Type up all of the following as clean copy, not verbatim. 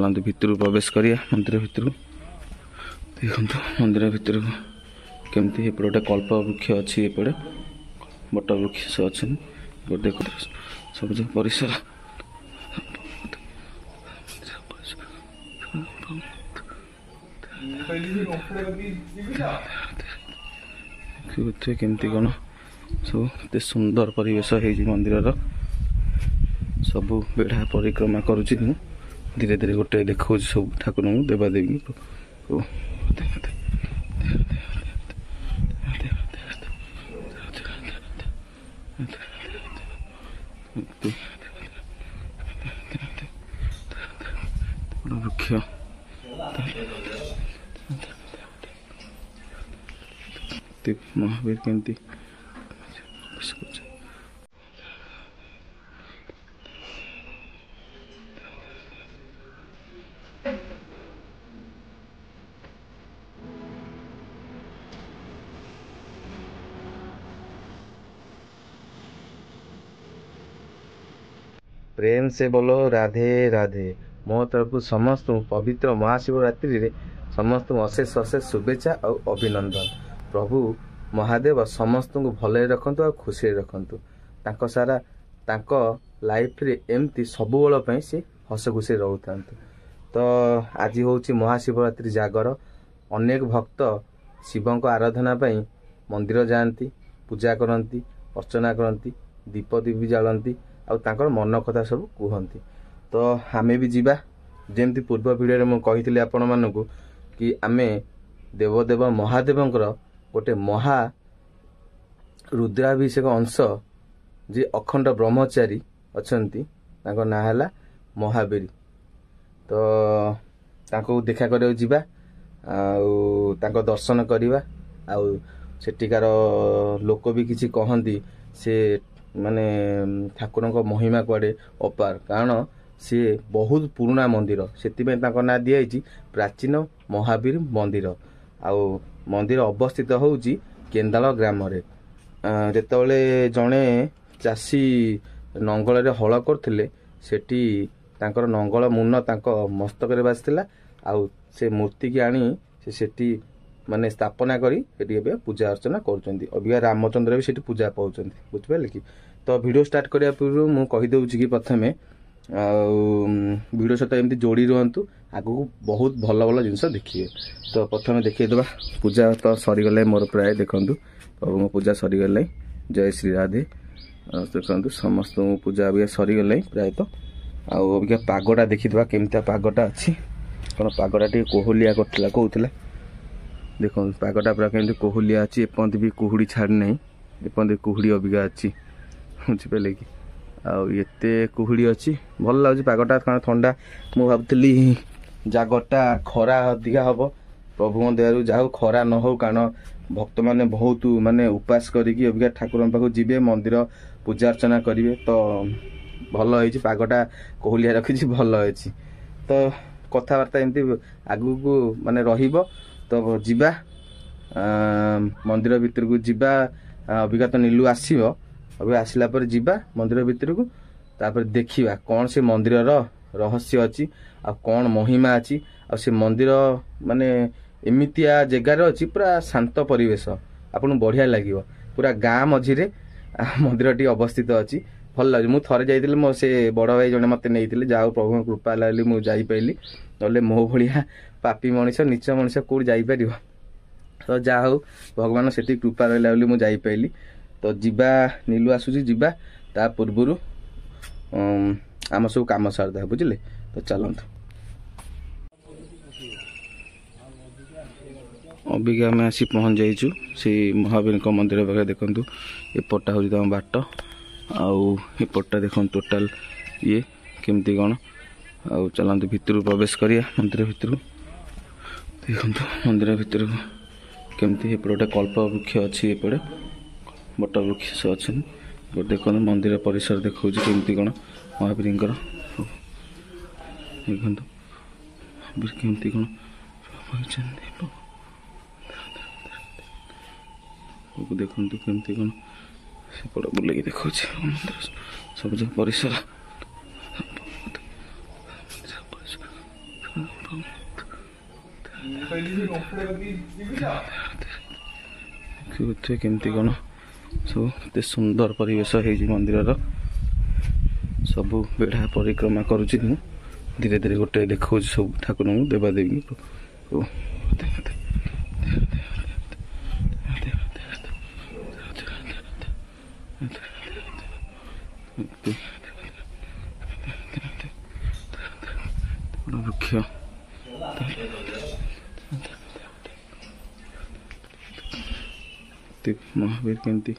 चलते भितर प्रवेश करिया मंदिर भितर देखु मंदिर भितर केमती गोटे कल्प वृक्ष अच्छी एपटे बट वृक्ष अच्छे देख सब परिसर केमती कौन सब के सुंदर परिवेश हो मंदिर सबू बेढ़ा परिक्रमा करुच्ची धीरे धीरे गोटे देखा सब ठाकुर देवादेवी वृक्ष महावीर केमती प्रेम से बोलो राधे राधे। मो तरफ समस्त पवित्र महाशिवरात्रि रे समस्त अशेष अशेष शुभेच्छा और अभिनंदन। प्रभु महादेव समस्त को भले रखंतु और खुशी रखंतु। तांको सारा तांको लाइफ रे एमती सब बेल पई से हस खुशी रहउथांतु। तो आज होची महाशिवरात्रि जागर। अनेक भक्त शिवं को आराधना पई मंदिर जाती पूजा करती अर्चना करती दीप दीपी जालती आउ तांकर मन कथा सब कहती। तो आमे भी जीवा जेमती पूर्व वीडियो में कही आपण मानू कि आमे देवदेव महादेवंकर गोटे महा रुद्राभिषेक अंश जे अखंड ब्रह्मचारी अच्छी ना है महावीर। तो तांको देखा कर जीवा तांको दर्शन करवा आउ सेठिकार लोक भी किसी कहती से माने ठाकुर महिमा कुआडे अपार कारण सी बहुत पुराना मंदिर से ना दिखाई प्राचीन महावीर मंदिर। आउ मंदिर अवस्थित होउची केन्दाल ग्राम रे। जेतबले जणे चासी नंगल रे हल करथिले सेठी तांकर नंगल मुन तांको मस्तक रे बासिथिला आउ से मूर्ति की आनी से सेठी माने स्थापना करी सेठी एबे पूजा अर्चना करचंदी। अबिया रामचंद्र भी सेठी पूजा पाउचंदी बुझबेले कि। तो वीडियो स्टार्ट करिया पूर्व मु कहि दउची कि प्रथमे वीडियो सहित एमती जोड़ी रुहतु आगु बहुत भल भल जिनस देखिए। तो प्रथम देखिए दबा पूजा तो सरीगले मोर प्राय देखंतु प्रभु पूजा सरीगले जय श्री राधे देखंतु समस्त पूजा भी सरीगले प्राय तो आबिका पागटा देखिदबा केमता पागटा अछि कोन पागटा टी कोहुलिया करथिला कहउथिला देखो पागटा पूरा केमती कोहुलिया अछि एपंत भी कुहुडी छाड़ नै एपंत कुहुडी अबिका अछि बुझिपेले कि आते कुहुड़ी अच्छी भल लगे पागटा कारण ठंडा मु भावुली जागरटा खरा अधिका हम प्रभु दयालु जाऊ खरा न हो कारण भक्त मैंने बहुत माने उपास करिकी अबिका ठाकुर पाखु जीवे मंदिर पूजा अर्चना करेंगे। तो भल है पागटा कोहलिया रखी भल है। तो कथबार्ता एमती आगु को माने रहिबो। तो जीवा मंदिर भीतर को जीवा अबिका तो नीलू आसीबो अबे आसिला पर जीवा मंदिर भीतर को तापर देखिबा कौन से मंदिर रहस्य अच्छी आ कौन महिमा अच्छी आ से मंदिर माने एमितिया जगार अच्छी पूरा शांत परिवेश आपन बढ़िया लगे पूरा गाँ मझिरे मंदिर टी अवस्थित अच्छी भल लगे। मु थरे जाइतिले मो से बड़ भाई जने मते नेइतिले जाऊ प्रभु कृपा लागली मु जाई पैली नले मो भलिया पापी मनुष्य नीच मनुष्य कोड जाई परिबो। तो जा हो भगवान सेठी कृपा रहला बोली मु जाई पैली। तो जीवा नीलू आसुची जीवा ता पूर्वरु आम सब काम सारदा बुझले। तो चलंतु अबिका आम आसी पहुँच जाइछु से महावीर मंदिर पाखे देखंतु एपटा हूँ तम बाट आउ एपटा देखो टोटाल ये केमती कौन आउ चलते भितर प्रवेश करिया मंदिर भितर देखु मंदिर भितर केमती गोटे कल्प वृक्ष अच्छी एपटे बट वृक्ष अच्छे देख मंदिर परिसर देखा केमती कौन महावीर देखु केमती कौन देखु केमती कौन सेपट बुले देखा सब परिसर କେମିତି କ'ଣ ସବୁ ଏତେ ସୁନ୍ଦର ପରିବେଶ ହେଇଛି ମନ୍ଦିରର। ସବୁ ବେଢ଼ା ପରିକ୍ରମା କରୁଛି ମୁଁ ଧୀରେ ଧୀରେ ଗୋଟେ ଦେଖାଉଛି ସବୁ ଠାକୁରଙ୍କୁ ଦେବାଦେବୀଙ୍କୁ। ବୃକ୍ଷ ମହାବୀର କେମିତି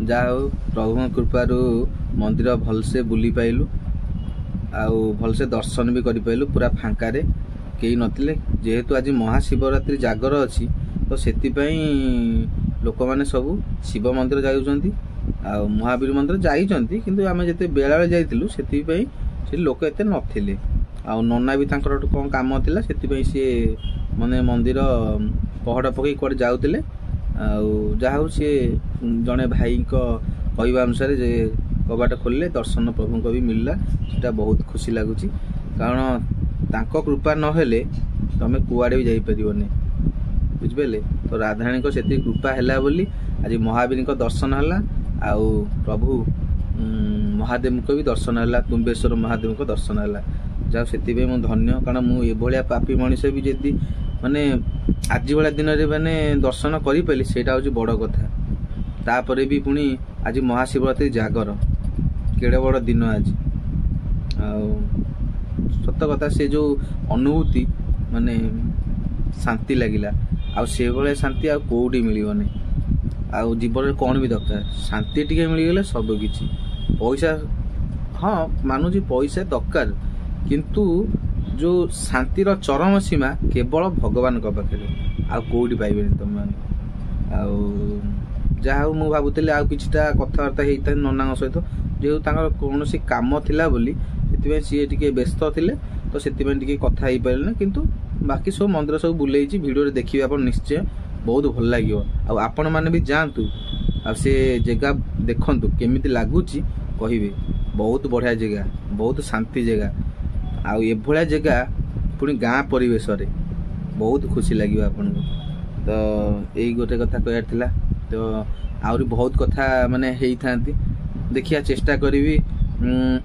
ଯାହା ହଉ ପ୍ରଭୁଙ୍କ କୃପାରୁ ମନ୍ଦିର ଭଲସେ ବୁଲି ପାଇଲୁ ଆଉ ଭଲସେ ଦର୍ଶନ ବି କରିପାରିଲୁ। ପୁରା ଫାଙ୍କାରେ କେହି ନଥିଲେ, ଯେହେତୁ ଆଜି ମହାଶିବରାତ୍ରି ଜାଗର ଅଛି ତ ସେଥିପାଇଁ ଲୋକମାନେ ସବୁ ଶିବ ମନ୍ଦିର ଯାଉଛନ୍ତି ଆଉ ମହାବୀର ମନ୍ଦିର ଯାଇଛନ୍ତି, କିନ୍ତୁ ଆମେ ଯେତେ ବେଳାବେଳେ ଯାଇଥିଲୁ ସେଥିପାଇଁ ସେ ଲୋକ ଏତେ ନଥିଲେ। ଆଉ ନନା ବି ତାଙ୍କର କ'ଣ କାମ ଥିଲା ସେଥିପାଇଁ ସିଏ ମାନେ ମନ୍ଦିର ପହଡ଼ ପକେଇ କୁଆଡ଼େ ଯାଉଥିଲେ। ଆଉ ଯାହା ହଉ ସିଏ ଜଣେ ଭାଇଙ୍କ କହିବା ଅନୁସାରେ ଯେ କବାଟ ଖୋଲିଲେ ଦର୍ଶନ ପ୍ରଭୁଙ୍କ ବି ମିଳିଲା, ସେଟା ବହୁତ ଖୁସି ଲାଗୁଛି। କାରଣ ତାଙ୍କ କୃପା ନହେଲେ ତମେ କୁଆଡ଼େ ବି ଯାଇପାରିବନି, ବୁଝିପାରିଲେ। ତ ରାଧାରାଣୀଙ୍କ ସେତିକି କୃପା ହେଲା ବୋଲି ଆଜି ମହାବୀରଙ୍କ ଦର୍ଶନ ହେଲା ଆଉ ପ୍ରଭୁ ମହାଦେବଙ୍କ ବି ଦର୍ଶନ ହେଲା, ତୁମ୍ବେଶ୍ୱର ମହାଦେବଙ୍କ ଦର୍ଶନ ହେଲା। ଯାହା ସେଥିପାଇଁ ମୁଁ ଧନ୍ୟ, କାରଣ ମୁଁ ଏଭଳିଆ ପାପୀ ମଣିଷ ବି ଯଦି ମାନେ ଆଜି ଭଳିଆ ଦିନରେ ମାନେ ଦର୍ଶନ କରିପାରିଲି ସେଇଟା ହେଉଛି ବଡ଼ କଥା। ତାପରେ ବି ପୁଣି ଆଜି ମହାଶିବରାତ୍ରି ଜାଗର, କେଡ଼େ ବଡ଼ ଦିନ ଆଜି। ଆଉ ସତ କଥା ସେ ଯେଉଁ ଅନୁଭୂତି ମାନେ ଶାନ୍ତି ଲାଗିଲା, ଆଉ ସେଭଳିଆ ଶାନ୍ତି ଆଉ କେଉଁଠି ମିଳିବନି। ଆଉ ଜୀବନରେ କ'ଣ ବି ଦରକାର, ଶାନ୍ତି ଟିକେ ମିଳିଗଲେ ସବୁ କିଛି। ପଇସା ହଁ ମାନୁଛି ପଇସା ଦରକାର, କିନ୍ତୁ ଯେଉଁ ଶାନ୍ତିର ଚରମ ସୀମା କେବଳ ଭଗବାନଙ୍କ ପାଖରେ, ଆଉ କେଉଁଠି ପାଇବେନି ତୁମେମାନେ। ଆଉ ଯାହା ହଉ ମୁଁ ଭାବୁଥିଲି ଆଉ କିଛିଟା କଥାବାର୍ତ୍ତା ହେଇଥାଏ ନନାଙ୍କ ସହିତ, ଯେହେତୁ ତାଙ୍କର କୌଣସି କାମ ଥିଲା ବୋଲି ସେଥିପାଇଁ ସିଏ ଟିକେ ବ୍ୟସ୍ତ ଥିଲେ, ତ ସେଥିପାଇଁ ଟିକେ କଥା ହେଇପାରିଲେନି। କିନ୍ତୁ ବାକି ସବୁ ମନ୍ଦିର ସବୁ ବୁଲେଇଛି, ଭିଡ଼ିଓରେ ଦେଖିବେ ଆପଣ ନିଶ୍ଚୟ, ବହୁତ ଭଲ ଲାଗିବ। ଆଉ ଆପଣମାନେ ବି ଯାଆନ୍ତୁ ଆଉ ସେ ଜାଗା ଦେଖନ୍ତୁ କେମିତି ଲାଗୁଛି କହିବେ। ବହୁତ ବଢ଼ିଆ ଜାଗା, ବହୁତ ଶାନ୍ତି ଜାଗା। ଆଉ ଏଭଳିଆ ଜାଗା ପୁଣି ଗାଁ ପରିବେଶରେ ବହୁତ ଖୁସି ଲାଗିବ ଆପଣଙ୍କୁ। ତ ଏଇ ଗୋଟେ କଥା କହିବାର ଥିଲା। ତ ଆହୁରି ବହୁତ କଥା ମାନେ ହେଇଥାନ୍ତି, ଦେଖିବା ଚେଷ୍ଟା କରିବି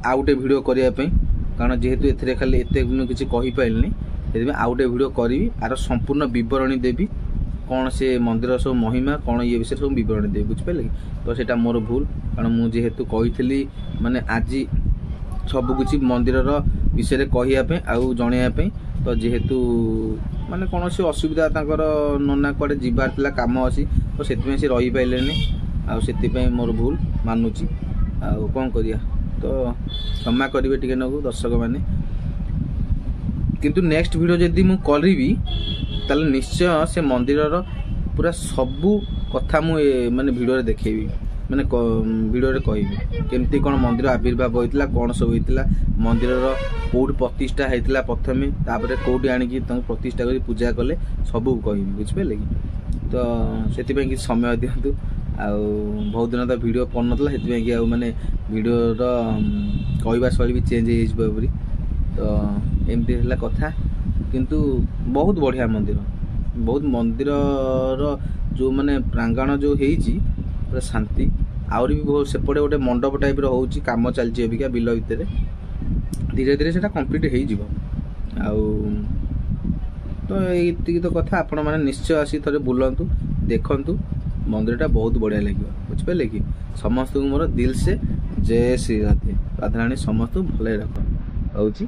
ଆଉ ଗୋଟେ ଭିଡ଼ିଓ କରିବା ପାଇଁ, କାରଣ ଯେହେତୁ ଏଥିରେ ଖାଲି ଏତେ ମୁଁ କିଛି କହିପାରିଲିନି ସେଥିପାଇଁ ଆଉ ଗୋଟେ ଭିଡ଼ିଓ କରିବି। ଆର ସମ୍ପୂର୍ଣ୍ଣ ବିବରଣୀ ଦେବି, କ'ଣ ସେ ମନ୍ଦିର ସବୁ ମହିମା କ'ଣ ଇଏ ବିଷୟରେ ସବୁ ବିବରଣୀ ଦେବି, ବୁଝିପାରିଲେ କି। ତ ସେଇଟା ମୋର ଭୁଲ, କାରଣ ମୁଁ ଯେହେତୁ କହିଥିଲି ମାନେ ଆଜି ସବୁକିଛି ମନ୍ଦିରର ବିଷୟରେ କହିବା ପାଇଁ ଆଉ ଜଣେଇବା ପାଇଁ, ତ ଯେହେତୁ ମାନେ କୌଣସି ଅସୁବିଧା ତାଙ୍କର ନନା କୁଆଡ଼େ ଯିବାର ଥିଲା କାମ ଅଛି, ତ ସେଥିପାଇଁ ସେ ରହିପାରିଲେନି। ଆଉ ସେଥିପାଇଁ ମୋର ଭୁଲ ମାନୁଛି, ଆଉ କ'ଣ କରିବା। ତ କ୍ଷମା କରିବେ ଟିକେ ନାକୁ ଦର୍ଶକମାନେ। କିନ୍ତୁ ନେକ୍ସଟ ଭିଡ଼ିଓ ଯଦି ମୁଁ କରିବି ତାହେଲେ ନିଶ୍ଚୟ ସେ ମନ୍ଦିରର ପୁରା ସବୁ କଥା ମୁଁ ମାନେ ଭିଡ଼ିଓରେ ଦେଖେଇବି, ମାନେ ଭିଡ଼ିଓରେ କହିବି କେମିତି କ'ଣ ମନ୍ଦିର ଆବିର୍ଭାବ ହୋଇଥିଲା, କ'ଣ ସବୁ ହେଇଥିଲା, ମନ୍ଦିରର କେଉଁଠି ପ୍ରତିଷ୍ଠା ହେଇଥିଲା ପ୍ରଥମେ, ତାପରେ କେଉଁଠି ଆଣିକି ତାଙ୍କୁ ପ୍ରତିଷ୍ଠା କରି ପୂଜା କଲେ, ସବୁ କହିବି, ବୁଝିପାରିଲେ କି। ତ ସେଥିପାଇଁ କିଛି ସମୟ ଦିଅନ୍ତୁ। ଆଉ ବହୁତ ଦିନ ତ ଭିଡ଼ିଓ ପଡ଼ିନଥିଲା, ସେଥିପାଇଁ କି ଆଉ ମାନେ ଭିଡ଼ିଓର କହିବା ଶୈଳୀ ବି ଚେଞ୍ଜ ହେଇଯାଇଛି ପୁରାପୁରି। ତ ଏମିତି ହେଲା କଥା, କିନ୍ତୁ ବହୁତ ବଢ଼ିଆ ମନ୍ଦିର, ବହୁତ ମନ୍ଦିରର ଯେଉଁ ମାନେ ପ୍ରାଙ୍ଗଣ ଯେଉଁ ହେଇଛି ପୁରା ଶାନ୍ତି। ଆହୁରି ବି ବହୁତ ସେପଟେ ଗୋଟେ ମଣ୍ଡପ ଟାଇପ୍ର ହେଉଛି, କାମ ଚାଲିଛି ଅବିକା ବିଲ ଭିତରେ, ଧୀରେ ଧୀରେ ସେଇଟା କମ୍ପ୍ଲିଟ୍ ହେଇଯିବ। ଆଉ ତ ଏତିକି ତ କଥା, ଆପଣମାନେ ନିଶ୍ଚୟ ଆସି ଥରେ ବୁଲନ୍ତୁ, ଦେଖନ୍ତୁ, ମନ୍ଦିରଟା ବହୁତ ବଢ଼ିଆ ଲାଗିବ, ବୁଝିପାରିଲେ କି। ସମସ୍ତଙ୍କୁ ମୋର ଦିଲ୍ ସେ ଜୟ ଶ୍ରୀ ରାଧେ, ରାଧାରାଣୀ ସମସ୍ତଙ୍କୁ ଭଲରେ ରଖ। ହେଉଛି।